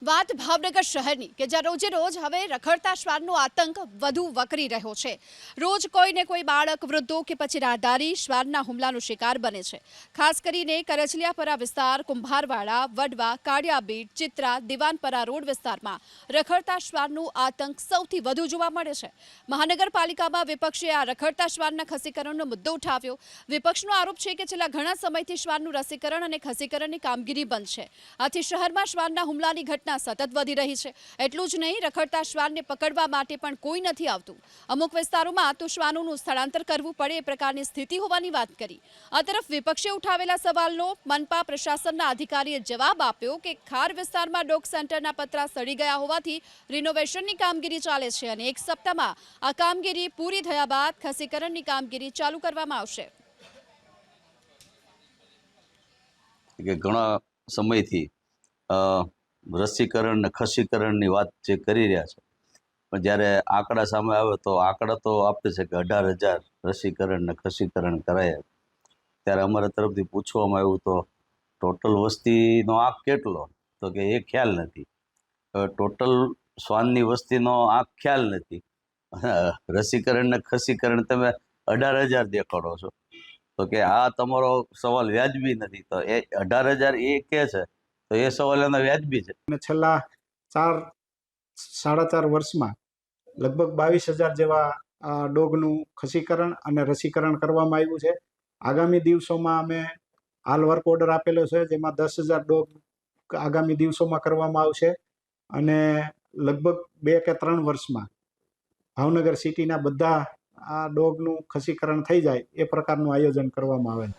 વાત ભાવનગર શહેરની કે જ્યાં રોજે રોજ હવે રખડતા શ્વાનનો આતંક વધુ વકરી રહ્યો છે। રોજ કોઈને કોઈ બાળક, વૃદ્ધો કે પછી રાહદારી શ્વાનના હુમલાનો શિકાર બને છે। ખાસ કરીને કરચલિયાપરા વિસ્તાર, કુંભારવાડા, વડવા, કાળિયાબીડ, ચિત્રા, દિવાનપરા રોડ વિસ્તારમાં રખડતા શ્વાનનો આતંક સૌથી વધુ જોવા મળે છે। મહાનગરપાલિકામાં વિપક્ષે આ રખડતા શ્વાનના ખસીકરણનો મુદ્દો ઉઠાવ્યો। વિપક્ષનો આરોપ છે કે છેલ્લા ઘણા સમયથી શ્વાનનું રસીકરણ અને ખસીકરણની કામગીરી બંધ છે। આથી શહેરમાં શ્વાનના હુમલાની ઘટના સતત વધી રહી છે। એટલું જ નહીં, રખડતા શ્વાનને પકડવા માટે પણ કોઈ નથી આવતું। અમુક વિસ્તારોમાં તો શ્વાનોનું સ્થળાંતર કરવું પડે એ પ્રકારની સ્થિતિ હોવાની વાત કરી। આ તરફ વિપક્ષે ઉઠાવેલા સવાલનો મનપા પ્રશાસનના અધિકારીએ જવાબ આપ્યો કે ખાર વિસ્તારમાં ડોગ સેન્ટરના પતરા સડી ગયા હોવાથી રિનોવેશનની કામગીરી ચાલે છે અને એક સપ્તાહમાં આ કામગીરી પૂરી થયા બાદ ખસીકરણની કામગીરી ચાલુ કરવામાં આવશે। ઘણા સમયથી રસીકરણ ને ખસીકરણની વાત જે કરી રહ્યા છે, પણ જ્યારે આંકડા સામે આવે તો આંકડા તો આપે છે કે 18,000 રસીકરણ ને ખસીકરણ કરાયા। ત્યારે અમારા તરફથી પૂછવામાં આવ્યું તો ટોટલ વસ્તીનો આંક કેટલો, તો કે એ ખ્યાલ નથી। ટોટલ શ્વાનની વસ્તીનો આંક ખ્યાલ નથી। રસીકરણ ને ખસીકરણ તમે 18,000 દેખાડો છો, તો કે આ તમારો સવાલ વ્યાજબી નથી। તો એ 18,000 એ કે છે તો એ સવાલ એનો વ્યાજબી છે। છેલ્લા 4-4.5 વર્ષમાં લગભગ 22,000 જેવા ડોગનું ખસીકરણ અને રસીકરણ કરવામાં આવ્યું છે। આગામી દિવસોમાં અમે હાલ વર્ક ઓર્ડર આપેલો છે, જેમાં 10,000 ડોગ આગામી દિવસોમાં કરવામાં આવશે અને લગભગ 2 કે 3 વર્ષમાં ભાવનગર સિટીના બધા આ ડોગનું ખસીકરણ થઈ જાય એ પ્રકારનું આયોજન કરવામાં આવે છે।